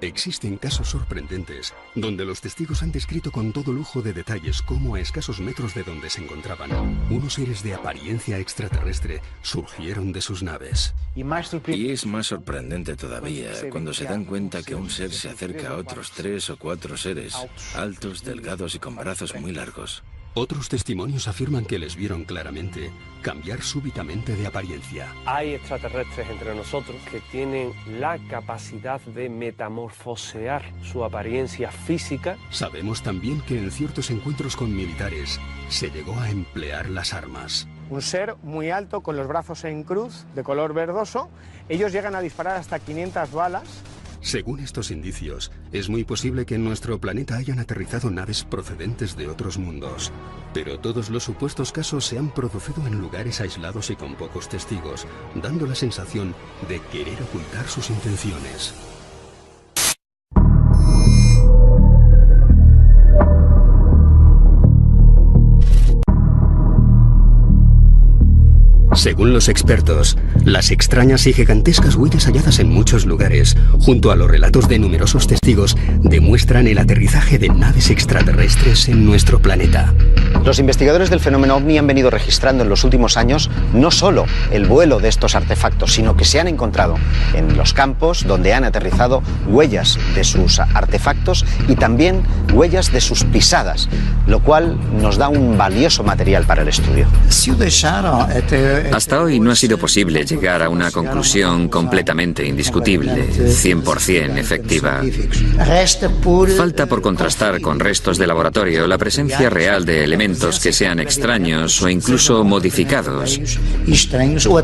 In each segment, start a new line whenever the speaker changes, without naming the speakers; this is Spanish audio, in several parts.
Existen casos sorprendentes donde los testigos han descrito con todo lujo de detalles cómo a escasos metros de donde se encontraban, unos seres de apariencia extraterrestre surgieron de sus naves.
Y es más sorprendente todavía cuando se dan cuenta que un ser se acerca a otros 3 o 4 seres, altos, delgados y con brazos muy largos.
Otros testimonios afirman que les vieron claramente cambiar súbitamente de apariencia.
Hay extraterrestres entre nosotros que tienen la capacidad de metamorfosear su apariencia física.
Sabemos también que en ciertos encuentros con militares se llegó a emplear las armas.
Un ser muy alto con los brazos en cruz, de color verdoso. Ellos llegan a disparar hasta 500 balas.
Según estos indicios, es muy posible que en nuestro planeta hayan aterrizado naves procedentes de otros mundos. Pero todos los supuestos casos se han producido en lugares aislados y con pocos testigos, dando la sensación de querer ocultar sus intenciones. Según los expertos, las extrañas y gigantescas huellas halladas en muchos lugares, junto a los relatos de numerosos testigos, demuestran el aterrizaje de naves extraterrestres en nuestro planeta.
Los investigadores del fenómeno OVNI han venido registrando en los últimos años no solo el vuelo de estos artefactos, sino que se han encontrado en los campos donde han aterrizado huellas de sus artefactos y también huellas de sus pisadas, lo cual nos da un valioso material para el estudio.
Hasta hoy no ha sido posible llegar a una conclusión completamente indiscutible, 100% efectiva. Falta por contrastar con restos de laboratorio la presencia real de elementos que sean extraños o incluso modificados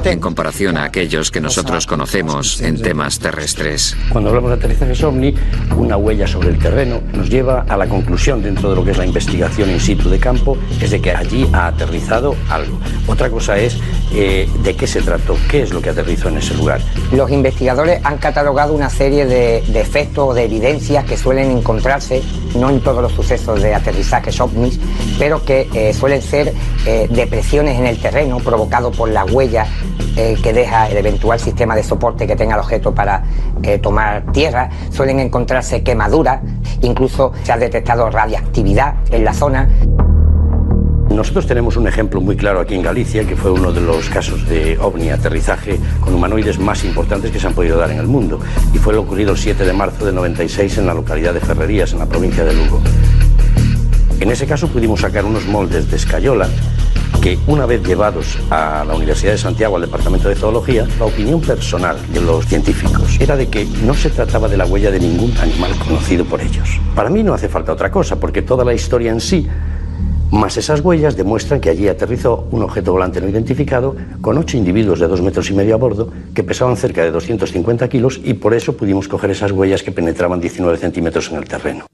en comparación a aquellos que nosotros conocemos en temas terrestres.
Cuando hablamos de aterrizajes OVNI, una huella sobre el terreno nos lleva a la conclusión dentro de lo que es la investigación in situ de campo, es de que allí ha aterrizado algo. Otra cosa es de qué se trató, qué es lo que aterrizó en ese lugar.
Los investigadores han catalogado una serie de efectos o de evidencias que suelen encontrarse, no en todos los sucesos de aterrizajes ovnis, pero que suelen ser depresiones en el terreno provocados por la huella que deja el eventual sistema de soporte que tenga el objeto para tomar tierra. Suelen encontrarse quemaduras, incluso se ha detectado radiactividad en la zona.
Nosotros tenemos un ejemplo muy claro aquí en Galicia, que fue uno de los casos de ovni aterrizaje con humanoides más importantes que se han podido dar en el mundo, y fue lo ocurrido el 7 de marzo del 96 en la localidad de Ferrerías, en la provincia de Lugo. En ese caso pudimos sacar unos moldes de escayola que, una vez llevados a la Universidad de Santiago, al Departamento de Zoología, la opinión personal de los científicos era de que no se trataba de la huella de ningún animal conocido por ellos. Para mí no hace falta otra cosa, porque toda la historia en sí, más esas huellas, demuestran que allí aterrizó un objeto volante no identificado con 8 individuos de 2,5 metros a bordo que pesaban cerca de 250 kilos, y por eso pudimos coger esas huellas que penetraban 19 centímetros en el terreno.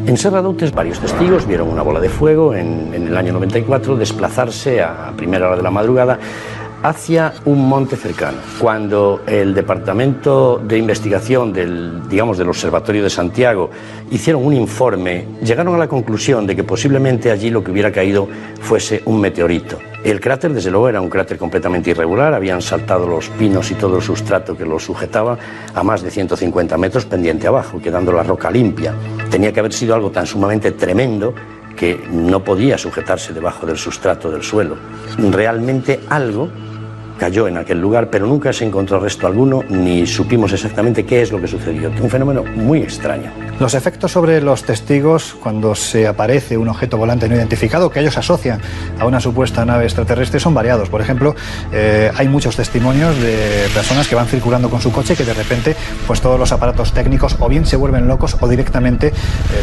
En Serradoutes varios testigos vieron una bola de fuego en el año 94 desplazarse a primera hora de la madrugada hacia un monte cercano. Cuando el Departamento de Investigación del Observatorio de Santiago hicieron un informe, llegaron a la conclusión de que posiblemente allí lo que hubiera caído fuese un meteorito. El cráter, desde luego, era un cráter completamente irregular, habían saltado los pinos y todo el sustrato que lo sujetaba a más de 150 metros pendiente abajo, quedando la roca limpia. Tenía que haber sido algo tan sumamente tremendo que no podía sujetarse debajo del sustrato del suelo. Realmente algo cayó en aquel lugar, pero nunca se encontró resto alguno, ni supimos exactamente qué es lo que sucedió. Un fenómeno muy extraño.
Los efectos sobre los testigos cuando se aparece un objeto volante no identificado que ellos asocian a una supuesta nave extraterrestre son variados. Por ejemplo, hay muchos testimonios de personas que van circulando con su coche que de repente pues todos los aparatos técnicos o bien se vuelven locos o directamente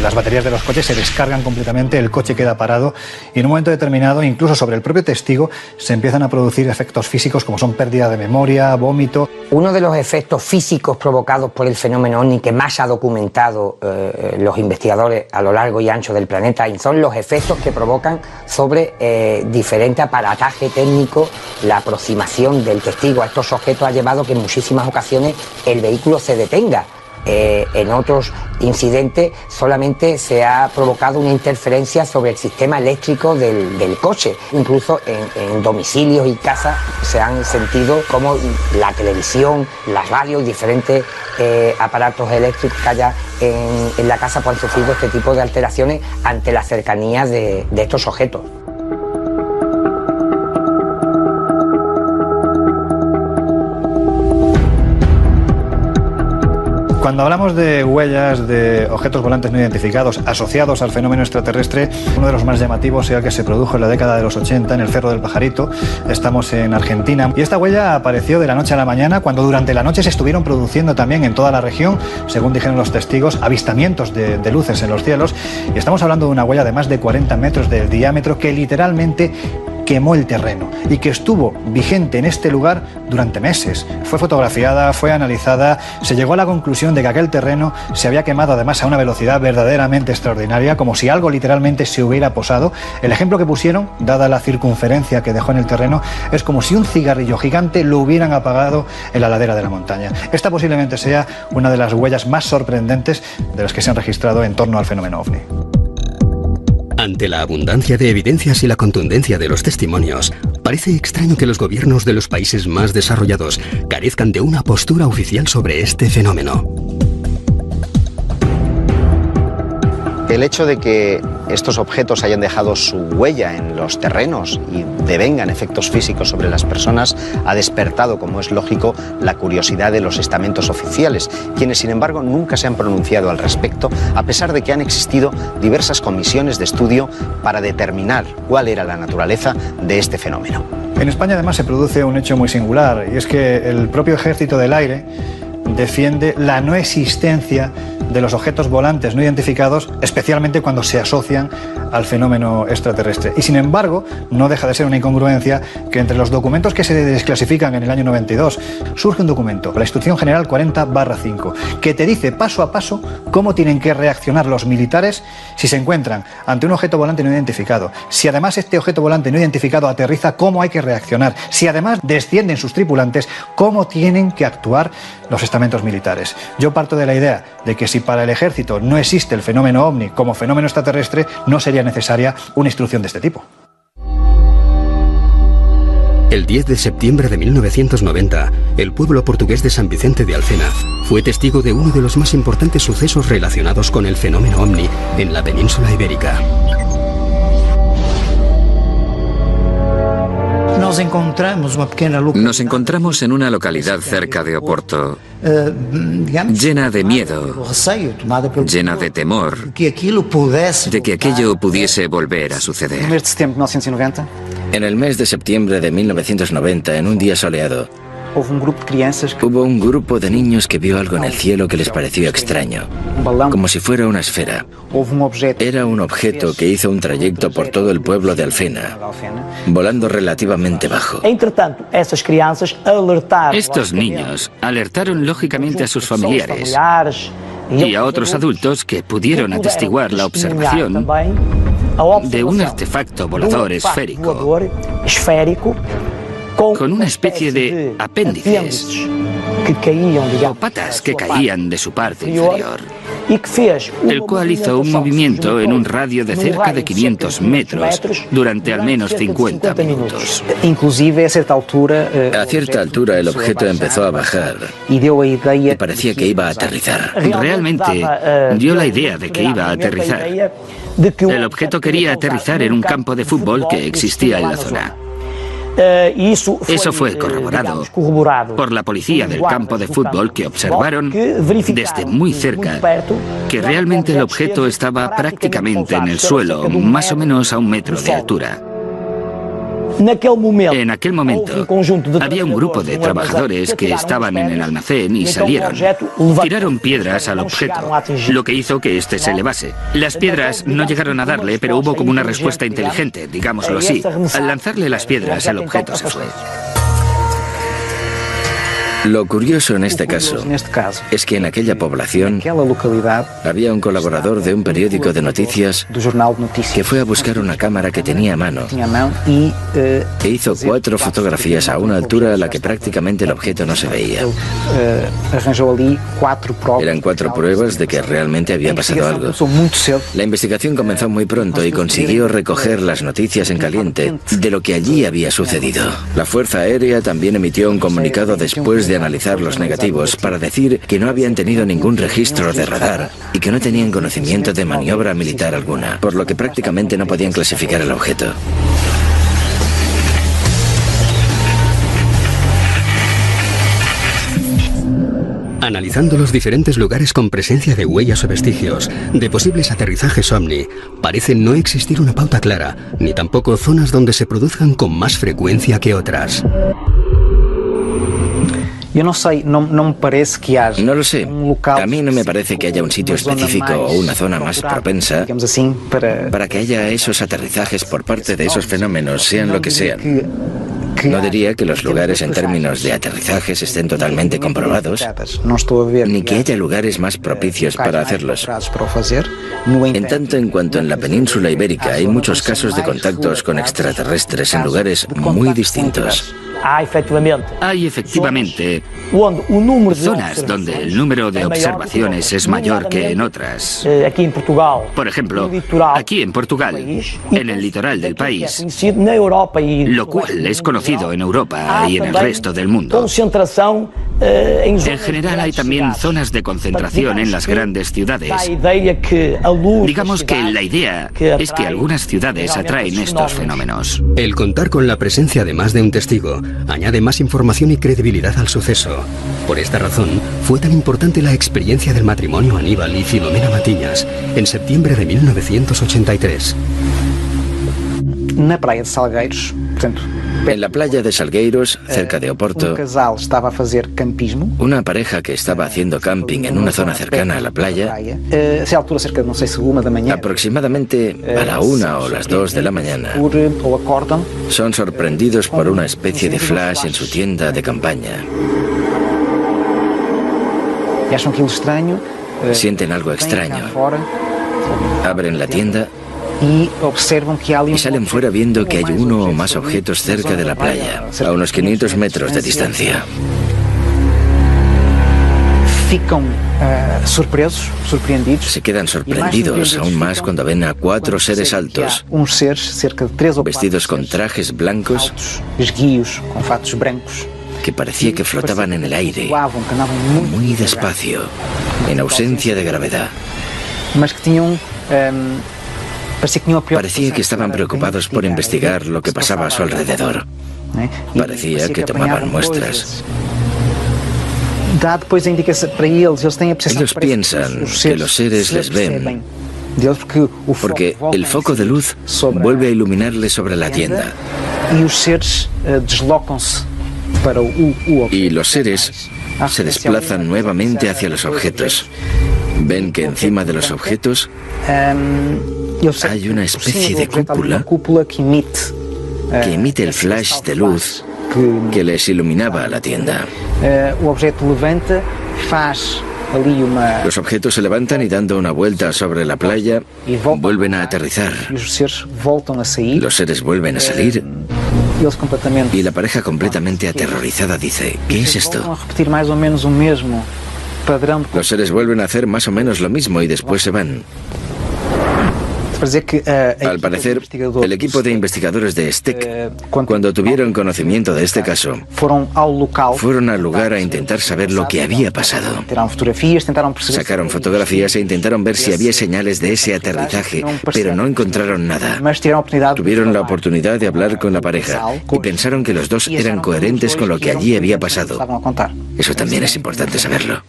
las baterías de los coches se descargan completamente, el coche queda parado y en un momento determinado, incluso sobre el propio testigo, se empiezan a producir efectos físicos como son pérdida de memoria, vómito.
Uno de los efectos físicos provocados por el fenómeno OVNI que más ha documentado los investigadores a lo largo y ancho del planeta son los efectos que provocan sobre diferente aparataje técnico. La aproximación del testigo a estos objetos ha llevado que en muchísimas ocasiones el vehículo se detenga en otros incidentes solamente se ha provocado una interferencia sobre el sistema eléctrico del coche. Incluso en domicilios y casas se han sentido como la televisión, la radio y diferentes aparatos eléctricos que haya en la casa pues han sufrido este tipo de alteraciones ante la cercanía de estos objetos.
Cuando hablamos de huellas de objetos volantes no identificados asociados al fenómeno extraterrestre, uno de los más llamativos era el que se produjo en la década de los 80 en el Cerro del Pajarito. Estamos en Argentina y esta huella apareció de la noche a la mañana cuando durante la noche se estuvieron produciendo también en toda la región, según dijeron los testigos, avistamientos de luces en los cielos. Y estamos hablando de una huella de más de 40 metros de diámetro que literalmente quemó el terreno y que estuvo vigente en este lugar durante meses. Fue fotografiada, fue analizada, se llegó a la conclusión de que aquel terreno se había quemado además a una velocidad verdaderamente extraordinaria, como si algo literalmente se hubiera posado. El ejemplo que pusieron, dada la circunferencia que dejó en el terreno, es como si un cigarrillo gigante lo hubieran apagado en la ladera de la montaña. Esta posiblemente sea una de las huellas más sorprendentes de las que se han registrado en torno al fenómeno OVNI.
Ante la abundancia de evidencias y la contundencia de los testimonios, parece extraño que los gobiernos de los países más desarrollados carezcan de una postura oficial sobre este fenómeno.
El hecho de que estos objetos hayan dejado su huella en los terrenos y devengan efectos físicos sobre las personas ha despertado, como es lógico, la curiosidad de los estamentos oficiales, quienes sin embargo nunca se han pronunciado al respecto, a pesar de que han existido diversas comisiones de estudio para determinar cuál era la naturaleza de este fenómeno.
En España además se produce un hecho muy singular, y es que el propio Ejército del Aire defiende la no existencia de los objetos volantes no identificados, especialmente cuando se asocian al fenómeno extraterrestre. Y sin embargo, no deja de ser una incongruencia que entre los documentos que se desclasifican en el año 92 surge un documento, la Instrucción General 40/5, que te dice paso a paso cómo tienen que reaccionar los militares si se encuentran ante un objeto volante no identificado. Si además este objeto volante no identificado aterriza, cómo hay que reaccionar. Si además descienden sus tripulantes, cómo tienen que actuar los estamentos militares. Yo parto de la idea de que si para el ejército no existe el fenómeno OVNI como fenómeno extraterrestre, no sería necesaria una instrucción de este tipo.
El 10 de septiembre de 1990, el pueblo portugués de San Vicente de Alcena fue testigo de uno de los más importantes sucesos relacionados con el fenómeno OVNI en la península ibérica.
Nos encontramos en una localidad cerca de Oporto, llena de miedo, llena de temor, de que aquello pudiese volver a suceder.
En el mes de septiembre de 1990, en un día soleado, hubo un grupo de niños que vio algo en el cielo que les pareció extraño, como si fuera una esfera. Era un objeto que hizo un trayecto por todo el pueblo de Alfena, volando relativamente bajo.
Estos niños alertaron lógicamente a sus familiares y a otros adultos que pudieron atestiguar la observación de un artefacto volador esférico con una especie de apéndices o patas que caían de su parte inferior, el cual hizo un movimiento en un radio de cerca de 500 metros durante al menos 50 minutos.
A cierta altura el objeto empezó a bajar y parecía que iba a aterrizar.
Realmente dio la idea de que iba a aterrizar. El objeto quería aterrizar en un campo de fútbol que existía en la zona. Eso fue corroborado por la policía del campo de fútbol, que observaron desde muy cerca que realmente el objeto estaba prácticamente en el suelo, más o menos a 1 metro de altura. En aquel momento había un grupo de trabajadores que estaban en el almacén y salieron. Tiraron piedras al objeto, lo que hizo que éste se elevase. Las piedras no llegaron a darle, pero hubo como una respuesta inteligente, digámoslo así. Al lanzarle las piedras, el objeto se fue.
Lo curioso en este caso es que en aquella población había un colaborador de un periódico de noticias que fue a buscar una cámara que tenía a mano e hizo 4 fotografías a una altura a la que prácticamente el objeto no se veía. Eran 4 pruebas de que realmente había pasado algo. La investigación comenzó muy pronto y consiguió recoger las noticias en caliente de lo que allí había sucedido. La Fuerza Aérea también emitió un comunicado después de analizar los negativos para decir que no habían tenido ningún registro de radar y que no tenían conocimiento de maniobra militar alguna, por lo que prácticamente no podían clasificar el objeto.
Analizando los diferentes lugares con presencia de huellas o vestigios de posibles aterrizajes OVNI, parece no existir una pauta clara, ni tampoco zonas donde se produzcan con más frecuencia que otras.
No lo sé. A mí no me parece que haya un sitio específico o una zona más propensa para que haya esos aterrizajes por parte de esos fenómenos, sean lo que sean. No diría que los lugares en términos de aterrizajes estén totalmente comprobados, ni que haya lugares más propicios para hacerlos. En tanto en cuanto en la península ibérica hay muchos casos de contactos con extraterrestres en lugares muy distintos.
Hay efectivamente zonas donde el número de observaciones es mayor que en otras. Por ejemplo, aquí en Portugal, en el litoral del país, lo cual es conocido en Europa y en el resto del mundo. En general hay también zonas de concentración en las grandes ciudades. Digamos que la idea es que algunas ciudades atraen estos fenómenos.
El contar con la presencia de más de un testigo añade más información y credibilidad al suceso. Por esta razón, fue tan importante la experiencia del matrimonio Aníbal y Filomena Matiñas en septiembre de 1983.
En la playa de Salgueiros, cerca de Oporto, una pareja que estaba haciendo camping en una zona cercana a la playa, aproximadamente a la 1 o las 2 de la mañana, son sorprendidos por una especie de flash en su tienda de campaña. Sienten algo extraño. Abren la tienda y salen fuera viendo que hay uno o más objetos cerca de la playa, a unos 500 metros de distancia. Se quedan sorprendidos aún más cuando ven a 4 seres altos, vestidos con trajes blancos, que parecía que flotaban en el aire, muy despacio, en ausencia de gravedad. Parecía que estaban preocupados por investigar lo que pasaba a su alrededor. Parecía que tomaban muestras. Ellos piensan que los seres les ven porque el foco de luz vuelve a iluminarles sobre la tienda. Y los seres se desplazan nuevamente hacia los objetos. Ven que encima de los objetos hay una especie de cúpula que emite el flash de luz que les iluminaba la tienda. Los objetos se levantan y dando una vuelta sobre la playa, vuelven a aterrizar. Los seres vuelven a salir y la pareja completamente aterrorizada dice: ¿qué es esto? Los seres vuelven a hacer más o menos lo mismo y después se van. Al parecer, el equipo de investigadores de STEC, cuando tuvieron conocimiento de este caso, fueron al lugar a intentar saber lo que había pasado. Sacaron fotografías e intentaron ver si había señales de ese aterrizaje, pero no encontraron nada. Tuvieron la oportunidad de hablar con la pareja y pensaron que los dos eran coherentes con lo que allí había pasado. Eso también es importante saberlo.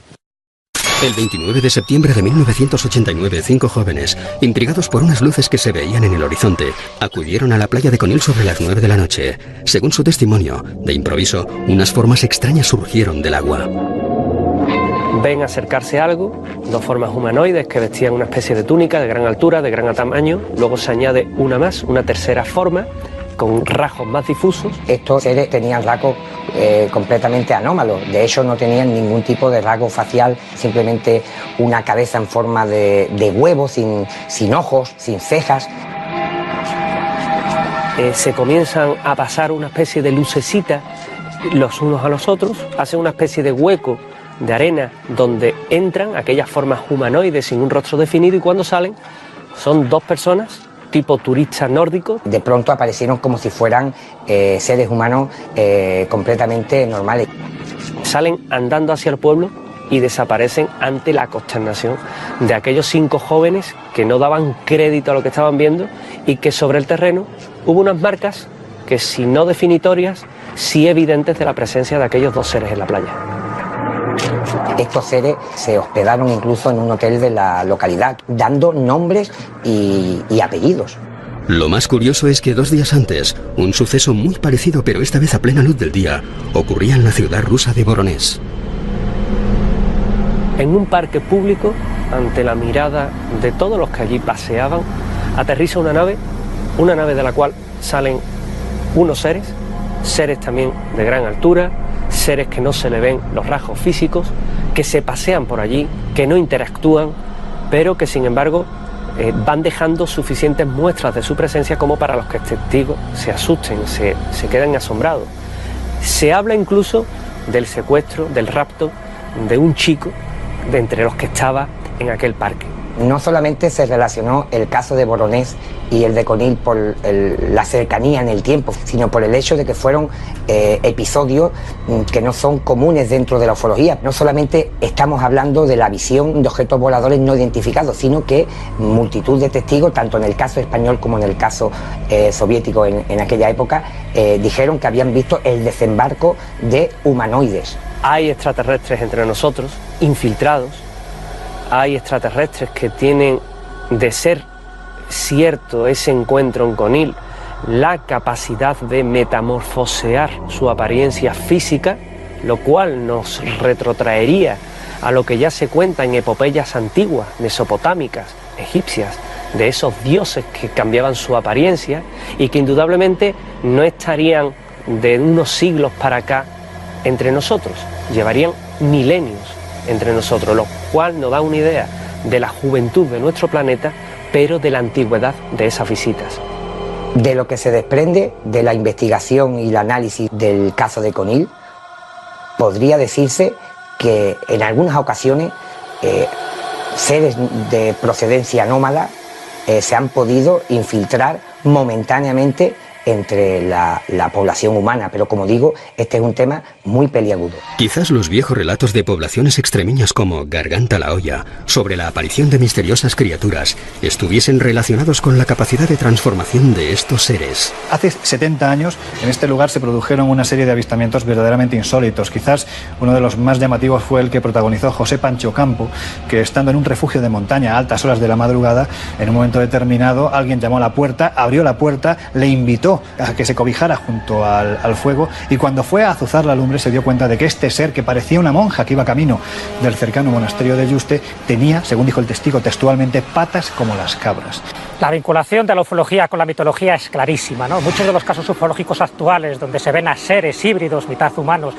El 29 de septiembre de 1989, 5 jóvenes, intrigados por unas luces que se veían en el horizonte, acudieron a la playa de Conil sobre las 9 de la noche. Según su testimonio, de improviso, unas formas extrañas surgieron del agua.
Ven acercarse algo, 2 formas humanoides que vestían una especie de túnica de gran altura, de gran tamaño. Luego se añade una más, una tercera forma, con rasgos más difusos.
Estos seres tenían rasgos completamente anómalos. De hecho, no tenían ningún tipo de rasgo facial, simplemente una cabeza en forma de huevo, sin ojos, sin cejas.
Se comienzan a pasar una especie de lucecita los unos a los otros, hacen una especie de hueco de arena donde entran aquellas formas humanoides sin un rostro definido, y cuando salen son dos personas tipo turistas nórdicos.
De pronto aparecieron como si fueran seres humanos completamente normales.
Salen andando hacia el pueblo y desaparecen ante la consternación de aquellos 5 jóvenes que no daban crédito a lo que estaban viendo, y que sobre el terreno hubo unas marcas que, si no definitorias, sí evidentes de la presencia de aquellos 2 seres en la playa.
Estos seres se hospedaron incluso en un hotel de la localidad, dando nombres y apellidos.
Lo más curioso es que 2 días antes, un suceso muy parecido, pero esta vez a plena luz del día, ocurría en la ciudad rusa de Voronezh.
En un parque público, ante la mirada de todos los que allí paseaban, aterriza una nave de la cual salen unos seres también de gran altura, seres que no se le ven los rasgos físicos, que se pasean por allí, que no interactúan, pero que sin embargo van dejando suficientes muestras de su presencia como para los que testigos se asusten, se queden asombrados. Se habla incluso del secuestro, del rapto de un chico de entre los que estaba en aquel parque.
No solamente se relacionó el caso de Voronezh y el de Conil por la cercanía en el tiempo, sino por el hecho de que fueron episodios que no son comunes dentro de la ufología. No solamente estamos hablando de la visión de objetos voladores no identificados, sino que multitud de testigos, tanto en el caso español como en el caso soviético en aquella época, dijeron que habían visto el desembarco de humanoides.
Hay extraterrestres entre nosotros, infiltrados. Hay extraterrestres que tienen, de ser cierto ese encuentro en Conil, la capacidad de metamorfosear su apariencia física, lo cual nos retrotraería a lo que ya se cuenta en epopeyas antiguas, mesopotámicas, egipcias, de esos dioses que cambiaban su apariencia y que indudablemente no estarían de unos siglos para acá entre nosotros, llevarían milenios entre nosotros, lo cual nos da una idea de la juventud de nuestro planeta, pero de la antigüedad de esas visitas.
De lo que se desprende de la investigación y el análisis del caso de Conil, podría decirse que en algunas ocasiones seres de procedencia anómala se han podido infiltrar momentáneamente entre la población humana, pero como digo, este es un tema muy peliagudo.
Quizás los viejos relatos de poblaciones extremeñas como Garganta la Olla sobre la aparición de misteriosas criaturas estuviesen relacionados con la capacidad de transformación de estos seres.
Hace 70 años en este lugar se produjeron una serie de avistamientos verdaderamente insólitos. Quizás uno de los más llamativos fue el que protagonizó José Pancho Campo, que estando en un refugio de montaña a altas horas de la madrugada, en un momento determinado alguien llamó a la puerta, abrió la puerta, le invitó a que se cobijara junto al fuego, y cuando fue a azuzar la lumbre se dio cuenta de que este ser, que parecía una monja que iba camino del cercano monasterio de Yuste, tenía, según dijo el testigo textualmente, patas como las cabras.
La vinculación de la ufología con la mitología es clarísima, ¿no? Muchos de los casos ufológicos actuales, donde se ven a seres híbridos, mitad humanos,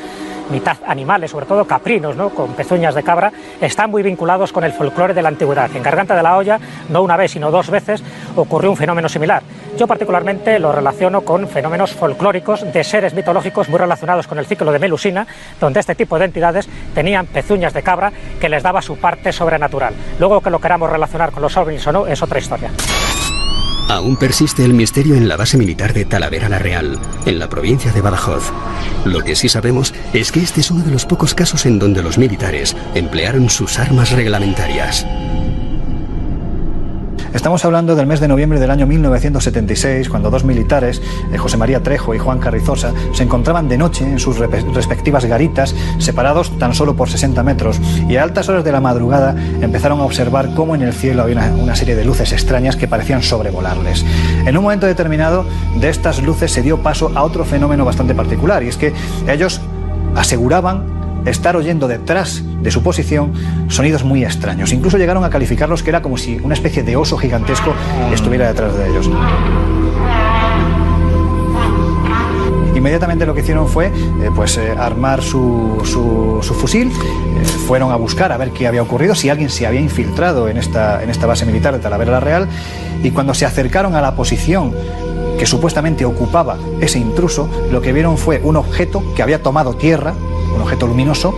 mitad animales, sobre todo caprinos, ¿no?, con pezuñas de cabra, están muy vinculados con el folclore de la antigüedad. En Garganta de la Olla, no una vez, sino 2 veces, ocurrió un fenómeno similar. Yo particularmente lo relaciono con fenómenos folclóricos de seres mitológicos muy relacionados con el ciclo de Melusina, donde este tipo de entidades tenían pezuñas de cabra que les daba su parte sobrenatural. Luego, que lo queramos relacionar con los ovnis o no, es otra historia.
Aún persiste el misterio en la base militar de Talavera la Real, en la provincia de Badajoz. Lo que sí sabemos es que este es uno de los pocos casos en donde los militares emplearon sus armas reglamentarias.
Estamos hablando del mes de noviembre del año 1976, cuando 2 militares, José María Trejo y Juan Carrizosa, se encontraban de noche en sus respectivas garitas, separados tan solo por 60 metros, y a altas horas de la madrugada empezaron a observar cómo en el cielo había una serie de luces extrañas que parecían sobrevolarles. En un momento determinado, de estas luces se dio paso a otro fenómeno bastante particular, y es que ellos aseguraban estar oyendo detrás de su posición sonidos muy extraños. Incluso llegaron a calificarlos que era como si una especie de oso gigantesco estuviera detrás de ellos. Inmediatamente lo que hicieron fue armar su fusil, fueron a buscar a ver qué había ocurrido, si alguien se había infiltrado en esta base militar de Talavera la Real, y cuando se acercaron a la posición que supuestamente ocupaba ese intruso, lo que vieron fue un objeto que había tomado tierra, un objeto luminoso,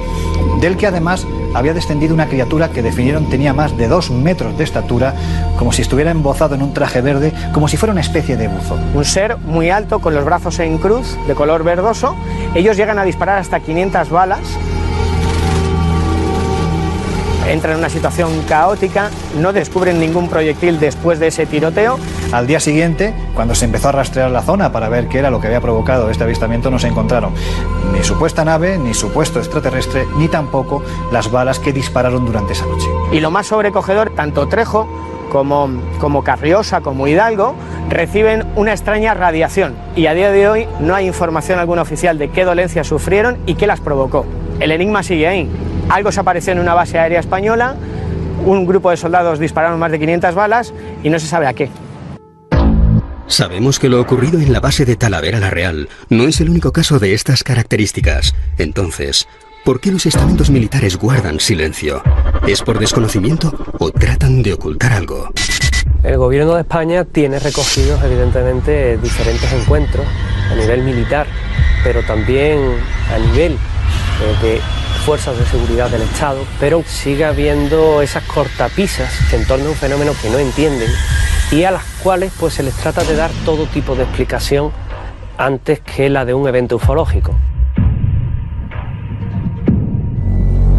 del que además había descendido una criatura que definieron tenía más de 2 metros de estatura, como si estuviera embozado en un traje verde, como si fuera una especie de buzo.
Un ser muy alto, con los brazos en cruz, de color verdoso. Ellos llegan a disparar hasta 500 balas. Entran en una situación caótica, no descubren ningún proyectil después de ese tiroteo.
Al día siguiente, cuando se empezó a rastrear la zona para ver qué era lo que había provocado este avistamiento, no se encontraron ni supuesta nave, ni supuesto extraterrestre, ni tampoco las balas que dispararon durante esa noche.
Y lo más sobrecogedor, tanto Trejo como Carriosa, como Hidalgo, reciben una extraña radiación. Y a día de hoy no hay información alguna oficial de qué dolencias sufrieron y qué las provocó. El enigma sigue ahí. Algo se apareció en una base aérea española, un grupo de soldados dispararon más de 500 balas y no se sabe a qué.
Sabemos que lo ocurrido en la base de Talavera la Real no es el único caso de estas características. Entonces, ¿por qué los estamentos militares guardan silencio? ¿Es por desconocimiento o tratan de ocultar algo?
El gobierno de España tiene recogidos evidentemente diferentes encuentros a nivel militar, pero también a nivel de fuerzas de seguridad del Estado, pero sigue habiendo esas cortapisas en torno a un fenómeno que no entienden y a las cuales pues se les trata de dar todo tipo de explicación antes que la de un evento ufológico.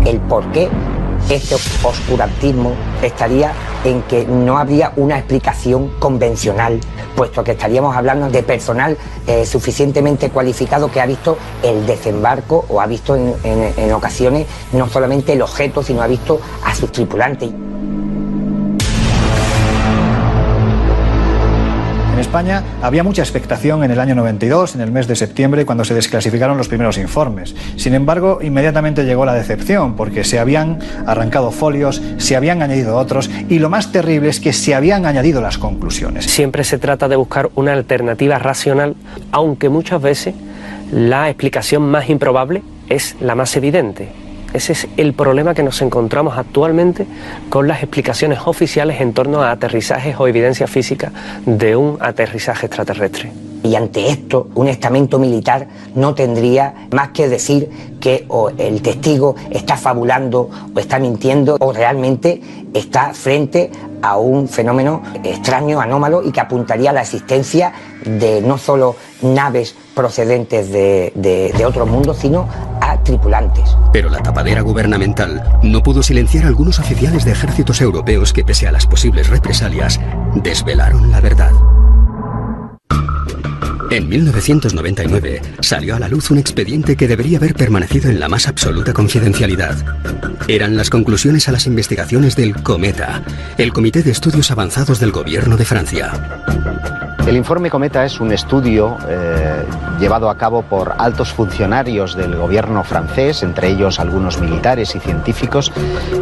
El por qué este oscurantismo estaría en que no habría una explicación convencional, puesto que estaríamos hablando de personal suficientemente cualificado que ha visto el desembarco o ha visto en ocasiones no solamente el objeto, sino ha visto a sus tripulantes.
En España había mucha expectación en el año 92, en el mes de septiembre, cuando se desclasificaron los primeros informes. Sin embargo, inmediatamente llegó la decepción, porque se habían arrancado folios, se habían añadido otros, y lo más terrible es que se habían añadido las conclusiones.
Siempre se trata de buscar una alternativa racional, aunque muchas veces la explicación más improbable es la más evidente. Ese es el problema que nos encontramos actualmente con las explicaciones oficiales en torno a aterrizajes o evidencia física de un aterrizaje extraterrestre.
Y ante esto, un estamento militar no tendría más que decir que o el testigo está fabulando o está mintiendo o realmente está frente a un fenómeno extraño, anómalo y que apuntaría a la existencia de no solo naves procedentes de otro mundo, sino a tripulantes.
Pero la tapadera gubernamental no pudo silenciar a algunos oficiales de ejércitos europeos que, pese a las posibles represalias, desvelaron la verdad. En 1999 salió a la luz un expediente que debería haber permanecido en la más absoluta confidencialidad. Eran las conclusiones a las investigaciones del Cometa, el Comité de Estudios Avanzados del Gobierno de Francia.
El informe Cometa es un estudio llevado a cabo por altos funcionarios del gobierno francés, entre ellos algunos militares y científicos,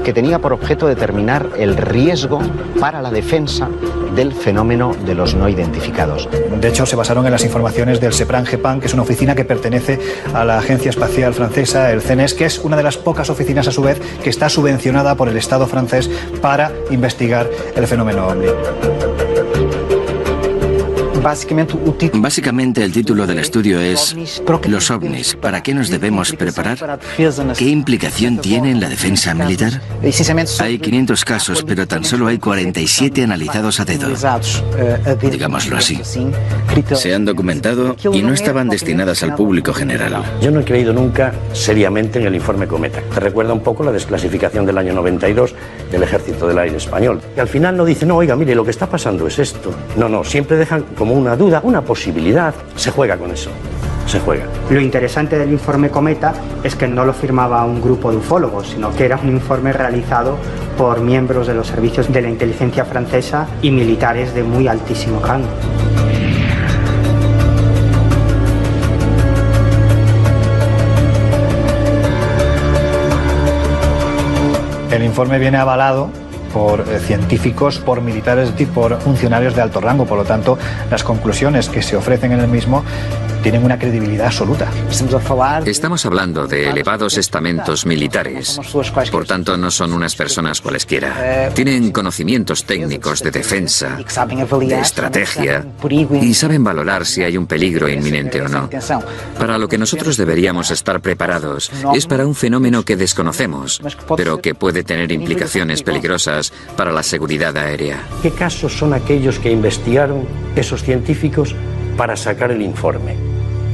que tenía por objeto determinar el riesgo para la defensa del fenómeno de los no identificados.
De hecho, se basaron en las informaciones del CEPRAN-GEPAN, que es una oficina que pertenece a la Agencia Espacial Francesa, el CNES, que es una de las pocas oficinas, a su vez, que está subvencionada por el Estado francés para investigar el fenómeno OVNI.
Básicamente el título del estudio es Los ovnis, ¿para qué nos debemos preparar? ¿Qué implicación tiene en la defensa militar? Hay 500 casos, pero tan solo hay 47 analizados a dedo. Digámoslo así. Se han documentado y no estaban destinadas al público general.
Yo no he creído nunca seriamente en el informe Cometa. Te recuerda un poco la desclasificación del año 92 del Ejército del Aire Español. Y al final no dicen, no, oiga, mire, lo que está pasando es esto. No, siempre dejan como una duda, una posibilidad. Se juega con eso. Se juega.
Lo interesante del informe Cometa es que no lo firmaba un grupo de ufólogos, sino que era un informe realizado por miembros de los servicios de la inteligencia francesa y militares de muy altísimo rango.
El informe viene avalado por científicos, por militares y por funcionarios de alto rango. Por lo tanto, las conclusiones que se ofrecen en el mismo tienen una credibilidad absoluta.
Estamos hablando de elevados estamentos militares. Por tanto, no son unas personas cualesquiera. Tienen conocimientos técnicos de defensa, de estrategia, y saben valorar si hay un peligro inminente o no. Para lo que nosotros deberíamos estar preparados es para un fenómeno que desconocemos, pero que puede tener implicaciones peligrosas para la seguridad aérea.
¿Qué casos son aquellos que investigaron esos científicos para sacar el informe?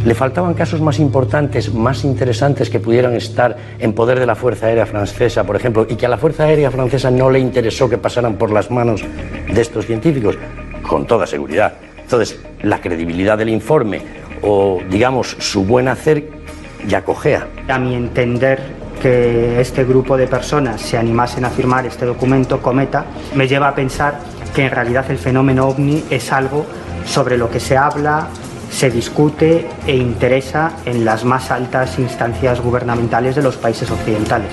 ¿Le faltaban casos más importantes, más interesantes que pudieran estar en poder de la Fuerza Aérea Francesa, por ejemplo, y que a la Fuerza Aérea Francesa no le interesó que pasaran por las manos de estos científicos? Con toda seguridad. Entonces, la credibilidad del informe o, digamos, su buen hacer ya cojea.
A mi entender, que este grupo de personas se animasen a firmar este documento, Cometa, me lleva a pensar que en realidad el fenómeno ovni es algo sobre lo que se habla, se discute e interesa en las más altas instancias gubernamentales de los países occidentales.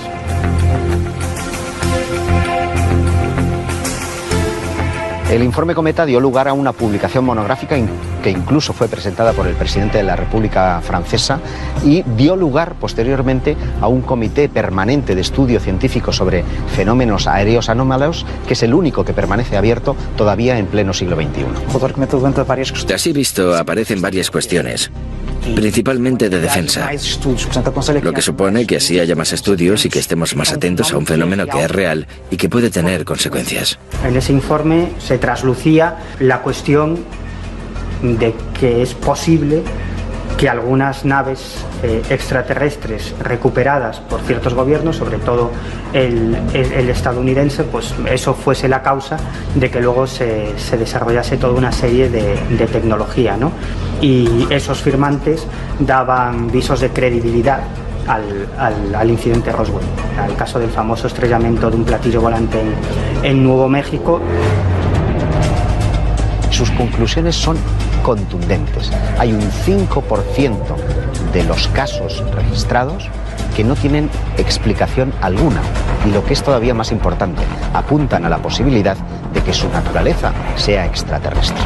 El informe Cometa dio lugar a una publicación monográfica que incluso fue presentada por el presidente de la República Francesa y dio lugar posteriormente a un comité permanente de estudio científico sobre fenómenos aéreos anómalos, que es el único que permanece abierto todavía en pleno siglo XXI.
Así visto, aparecen varias cuestiones, principalmente de defensa, lo que supone que así haya más estudios y que estemos más atentos a un fenómeno que es real y que puede tener consecuencias.
En ese informe se traslucía la cuestión de que es posible que algunas naves extraterrestres recuperadas por ciertos gobiernos, sobre todo el estadounidense, pues eso fuese la causa de que luego se desarrollase toda una serie de tecnología, ¿no? Y esos firmantes daban visos de credibilidad al incidente Roswell, al caso del famoso estrellamiento de un platillo volante en Nuevo México.
Sus conclusiones son contundentes. Hay un 5% de los casos registrados que no tienen explicación alguna y, lo que es todavía más importante, apuntan a la posibilidad de que su naturaleza sea extraterrestre.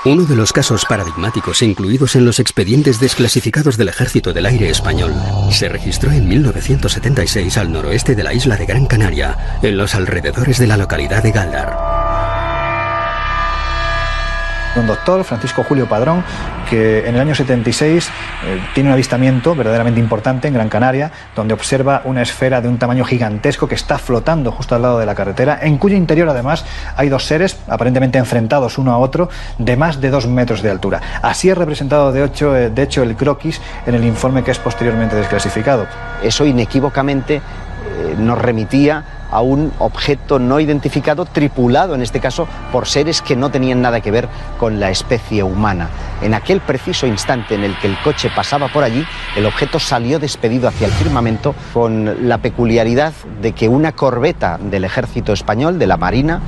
Uno de los casos paradigmáticos incluidos en los expedientes desclasificados del Ejército del Aire español se registró en 1976 al noroeste de la isla de Gran Canaria, en los alrededores de la localidad de Gáldar.
Un doctor, Francisco Julio Padrón, que en el año 76 tiene un avistamiento verdaderamente importante en Gran Canaria, donde observa una esfera de un tamaño gigantesco que está flotando justo al lado de la carretera, en cuyo interior además hay dos seres aparentemente enfrentados uno a otro de más de 2 metros de altura. Así es representado de hecho el croquis en el informe que es posteriormente desclasificado.
Eso inequívocamente nos remitía a un objeto no identificado, tripulado en este caso por seres que no tenían nada que ver con la especie humana. En aquel preciso instante en el que el coche pasaba por allí, el objeto salió despedido hacia el firmamento, con la peculiaridad de que una corbeta del ejército español, de la Marina,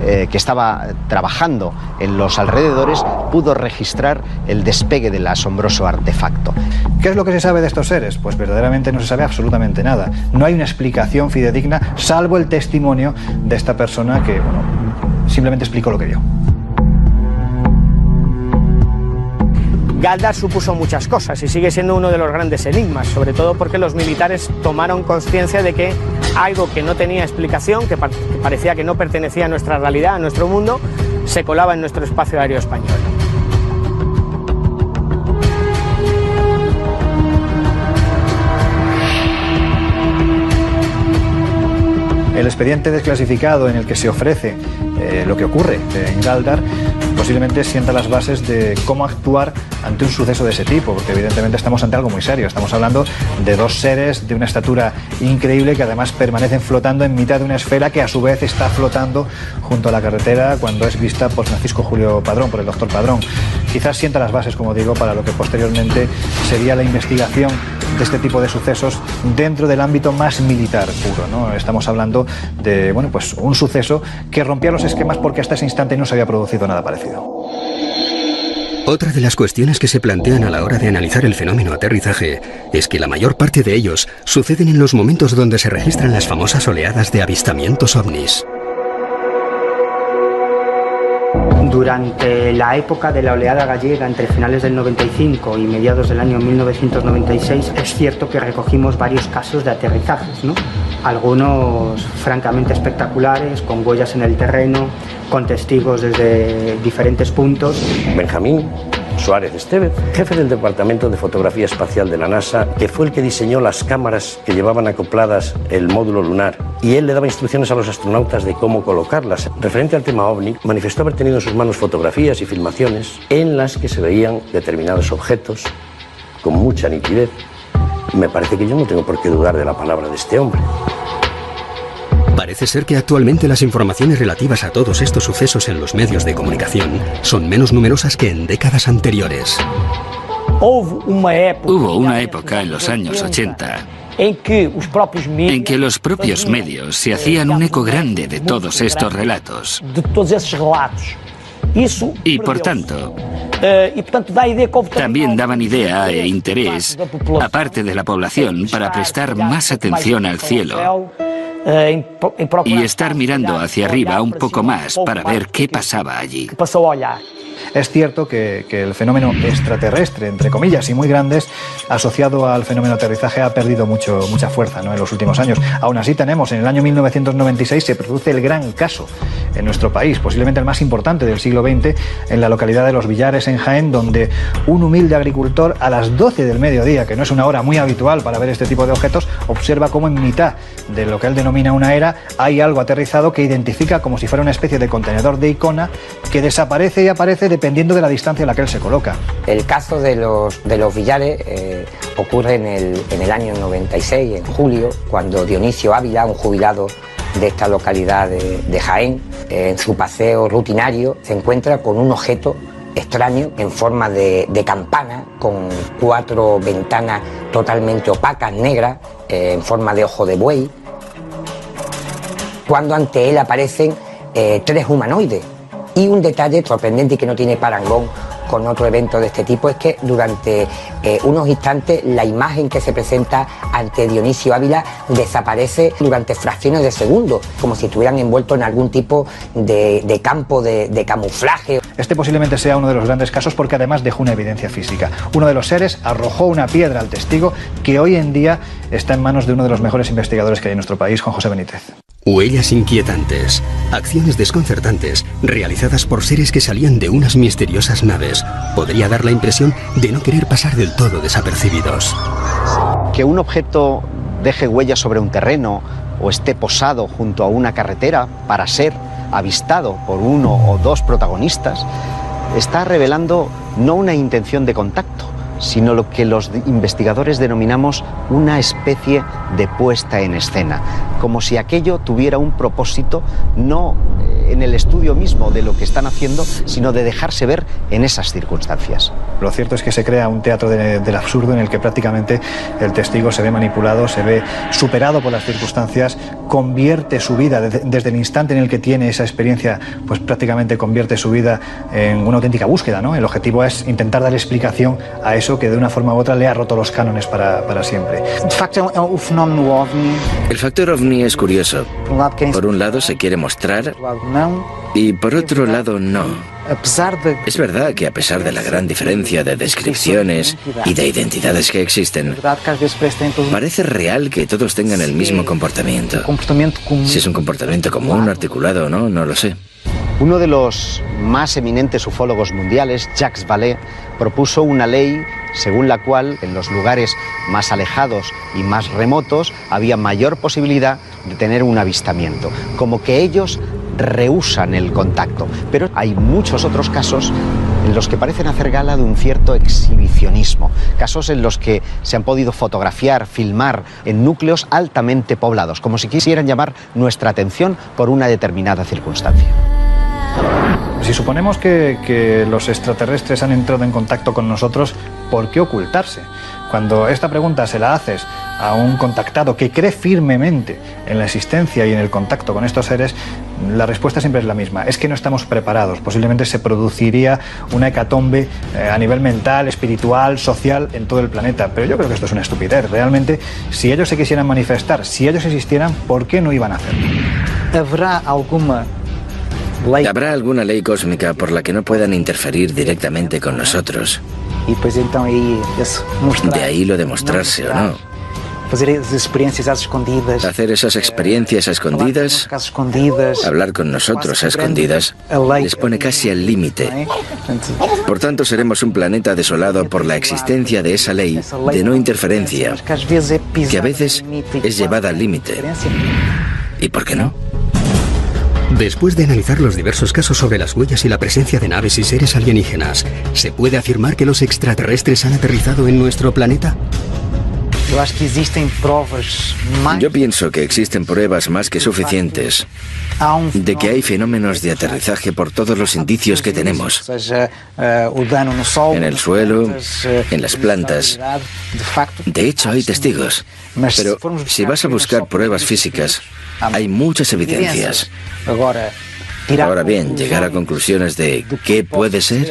que estaba trabajando en los alrededores, pudo registrar el despegue del asombroso artefacto.
¿Qué es lo que se sabe de estos seres? Pues verdaderamente no se sabe absolutamente nada. No hay una explicación fidedigna, salvo el testimonio de esta persona que, bueno, simplemente explicó lo que vio.
Gáldar supuso muchas cosas y sigue siendo uno de los grandes enigmas, sobre todo porque los militares tomaron conciencia de que algo que no tenía explicación, que parecía que no pertenecía a nuestra realidad, a nuestro mundo, se colaba en nuestro espacio aéreo español.
El expediente desclasificado en el que se ofrece lo que ocurre en Gáldar posiblemente sienta las bases de cómo actuar ante un suceso de ese tipo, porque evidentemente estamos ante algo muy serio. Estamos hablando de dos seres de una estatura increíble que además permanecen flotando en mitad de una esfera que a su vez está flotando junto a la carretera cuando es vista por Francisco Julio Padrón, por el doctor Padrón. Quizás sienta las bases, como digo, para lo que posteriormente sería la investigación de este tipo de sucesos dentro del ámbito más militar puro, ¿no? Estamos hablando de, bueno, pues un suceso que rompía los esquemas porque hasta ese instante no se había producido nada parecido.
Otra de las cuestiones que se plantean a la hora de analizar el fenómeno aterrizaje es que la mayor parte de ellos suceden en los momentos donde se registran las famosas oleadas de avistamientos ovnis.
durante la época de la oleada gallega, entre finales del 95 y mediados del año 1996, es cierto que recogimos varios casos de aterrizajes, ¿no? Algunos francamente espectaculares, con huellas en el terreno, con testigos desde diferentes puntos.
Benjamín Suárez Estevez, jefe del Departamento de Fotografía Espacial de la NASA, que fue el que diseñó las cámaras que llevaban acopladas el módulo lunar, y él le daba instrucciones a los astronautas de cómo colocarlas. Referente al tema OVNI, manifestó haber tenido en sus manos fotografías y filmaciones en las que se veían determinados objetos con mucha nitidez. Me parece que yo no tengo por qué dudar de la palabra de este hombre.
Parece ser que actualmente las informaciones relativas a todos estos sucesos en los medios de comunicación son menos numerosas que en décadas anteriores.
Hubo una época en los años 80 en que los propios medios se hacían un eco grande de todos estos relatos. Y por tanto, también daban idea e interés, aparte de la población, para prestar más atención al cielo y estar mirando hacia arriba un poco más para ver qué pasaba allí.
Es cierto que el fenómeno extraterrestre, entre comillas, y muy grandes, asociado al fenómeno aterrizaje, ha perdido mucha fuerza, ¿no?, en los últimos años. Aún así tenemos, en el año 1996 se produce el gran caso en nuestro país, posiblemente el más importante del siglo XX, en la localidad de Los Villares, en Jaén, donde un humilde agricultor a las 12 del mediodía, que no es una hora muy habitual para ver este tipo de objetos, observa cómo en mitad de lo que él denomina una era hay algo aterrizado que identifica como si fuera una especie de contenedor de Icona que desaparece y aparece dependiendo de la distancia en la que él se coloca.
El caso de los Villares ocurre en el año 96, en julio, cuando Dionisio Ávila, un jubilado de esta localidad de Jaén, en su paseo rutinario, se encuentra con un objeto extraño en forma de campana, con 4 ventanas totalmente opacas, negras, en forma de ojo de buey, cuando ante él aparecen 3 humanoides. Y un detalle sorprendente y que no tiene parangón con otro evento de este tipo es que durante unos instantes la imagen que se presenta ante Dionisio Ávila desaparece durante fracciones de segundo, como si estuvieran envueltos en algún tipo de campo de camuflaje.
Este posiblemente sea uno de los grandes casos porque además dejó una evidencia física. Uno de los seres arrojó una piedra al testigo que hoy en día está en manos de uno de los mejores investigadores que hay en nuestro país, Juan José Benítez.
Huellas inquietantes, acciones desconcertantes, realizadas por seres que salían de unas misteriosas naves, podría dar la impresión de no querer pasar del todo desapercibidos.
Que un objeto deje huellas sobre un terreno o esté posado junto a una carretera para ser avistado por uno o 2 protagonistas, está revelando no una intención de contacto, sino lo que los investigadores denominamos una especie de puesta en escena, como si aquello tuviera un propósito no en el estudio mismo de lo que están haciendo, sino de dejarse ver en esas circunstancias.
Lo cierto es que se crea un teatro del absurdo en el que prácticamente el testigo se ve manipulado, se ve superado por las circunstancias, convierte su vida desde el instante en el que tiene esa experiencia, pues prácticamente convierte su vida en una auténtica búsqueda, ¿no? El objetivo es intentar dar explicación a eso que de una forma u otra le ha roto los cánones para siempre.
El factor OVNI es curioso. Por un lado se quiere mostrar y por otro lado no. Es verdad que a pesar de la gran diferencia de descripciones y de identidades que existen, parece real que todos tengan el mismo comportamiento. Si es un comportamiento común, articulado o no, no lo sé.
Uno de los más eminentes ufólogos mundiales, Jacques Vallée, propuso una ley según la cual en los lugares más alejados y más remotos había mayor posibilidad de tener un avistamiento, como que ellos rehúsan el contacto. Pero hay muchos otros casos en los que parecen hacer gala de un cierto exhibicionismo, casos en los que se han podido fotografiar, filmar en núcleos altamente poblados, como si quisieran llamar nuestra atención por una determinada circunstancia.
Si suponemos que los extraterrestres han entrado en contacto con nosotros, ¿por qué ocultarse? Cuando esta pregunta se la haces a un contactado que cree firmemente en la existencia y en el contacto con estos seres, la respuesta siempre es la misma: es que no estamos preparados. Posiblemente se produciría una hecatombe a nivel mental, espiritual, social en todo el planeta. Pero yo creo que esto es una estupidez. Realmente, si ellos se quisieran manifestar, si ellos existieran, ¿por qué no iban a hacerlo?
¿Habrá alguna
Habrá alguna ley cósmica por la que no puedan interferir directamente con nosotros. De ahí lo de mostrarse o no. Hacer esas experiencias a escondidas, hablar con nosotros a escondidas, les pone casi al límite. Por tanto, seremos un planeta desolado por la existencia de esa ley de no interferencia, que a veces es llevada al límite. ¿Y por qué no?
Después de analizar los diversos casos sobre las huellas y la presencia de naves y seres alienígenas, ¿se puede afirmar que los extraterrestres han aterrizado en nuestro planeta?
Yo pienso que existen pruebas más que suficientes de que hay fenómenos de aterrizaje por todos los indicios que tenemos. En el suelo, en las plantas. De hecho, hay testigos. Pero si vas a buscar pruebas físicas, hay muchas evidencias. Ahora bien, llegar a conclusiones de qué puede ser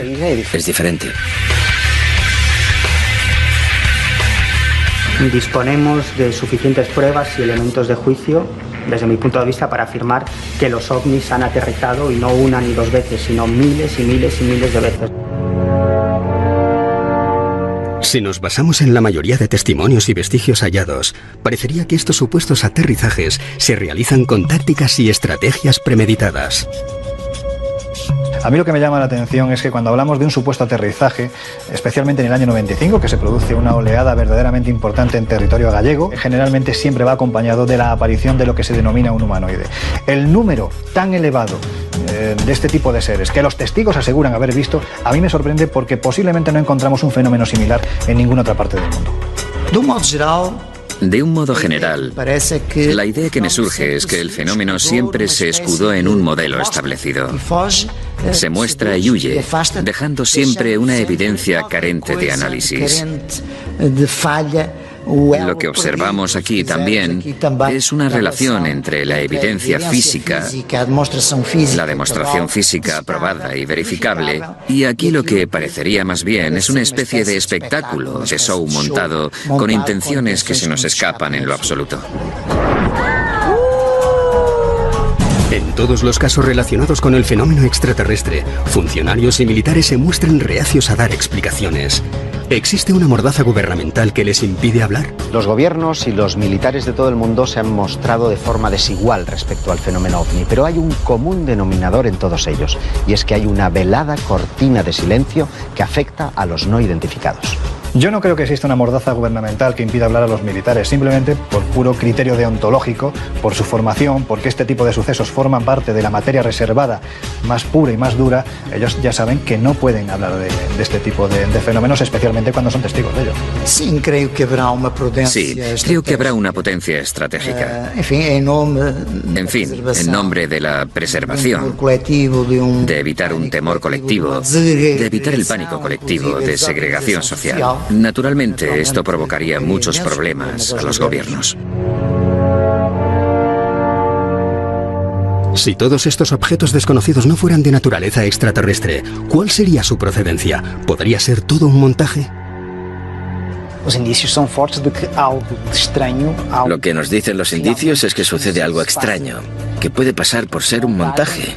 es diferente.
Disponemos de suficientes pruebas y elementos de juicio, desde mi punto de vista, para afirmar que los ovnis han aterrizado, y no una ni dos veces, sino miles y miles y miles de veces.
Si nos basamos en la mayoría de testimonios y vestigios hallados, parecería que estos supuestos aterrizajes se realizan con tácticas y estrategias premeditadas.
A mí lo que me llama la atención es que cuando hablamos de un supuesto aterrizaje, especialmente en el año 95, que se produce una oleada verdaderamente importante en territorio gallego, generalmente siempre va acompañado de la aparición de lo que se denomina un humanoide. El número tan elevado de este tipo de seres que los testigos aseguran haber visto, a mí me sorprende porque posiblemente no encontramos un fenómeno similar en ninguna otra parte del mundo.
De un modo general, la idea que me surge es que el fenómeno siempre se escudó en un modelo establecido. Se muestra y huye, dejando siempre una evidencia carente de análisis. Lo que observamos aquí también es una relación entre la evidencia física, la demostración física probada y verificable, y aquí lo que parecería más bien es una especie de espectáculo, de show montado, con intenciones que se nos escapan en lo absoluto.
En todos los casos relacionados con el fenómeno extraterrestre, funcionarios y militares se muestran reacios a dar explicaciones. ¿Existe una mordaza gubernamental que les impide hablar?
Los gobiernos y los militares de todo el mundo se han mostrado de forma desigual respecto al fenómeno ovni, pero hay un común denominador en todos ellos, y es que hay una velada cortina de silencio que afecta a los no identificados.
Yo no creo que exista una mordaza gubernamental que impida hablar a los militares, simplemente por puro criterio deontológico, por su formación, porque este tipo de sucesos forman parte de la materia reservada más pura y más dura. Ellos ya saben que no pueden hablar de este tipo de fenómenos, especialmente cuando son testigos de ello.
Sí, creo que habrá una potencia estratégica. En fin, en nombre de la preservación, de evitar un temor colectivo, de evitar el pánico colectivo, de segregación social. Naturalmente, esto provocaría muchos problemas a los gobiernos.
Si todos estos objetos desconocidos no fueran de naturaleza extraterrestre, ¿cuál sería su procedencia? ¿Podría ser todo un montaje?
Lo que nos dicen los indicios es que sucede algo extraño, que puede pasar por ser un montaje.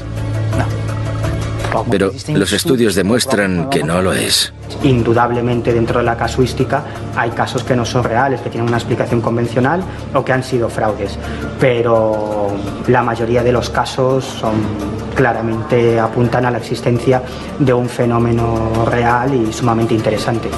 Pero los estudios demuestran que no lo es.
Indudablemente, dentro de la casuística hay casos que no son reales, que tienen una explicación convencional o que han sido fraudes, pero la mayoría de los casos claramente apuntan a la existencia de un fenómeno real y sumamente interesante.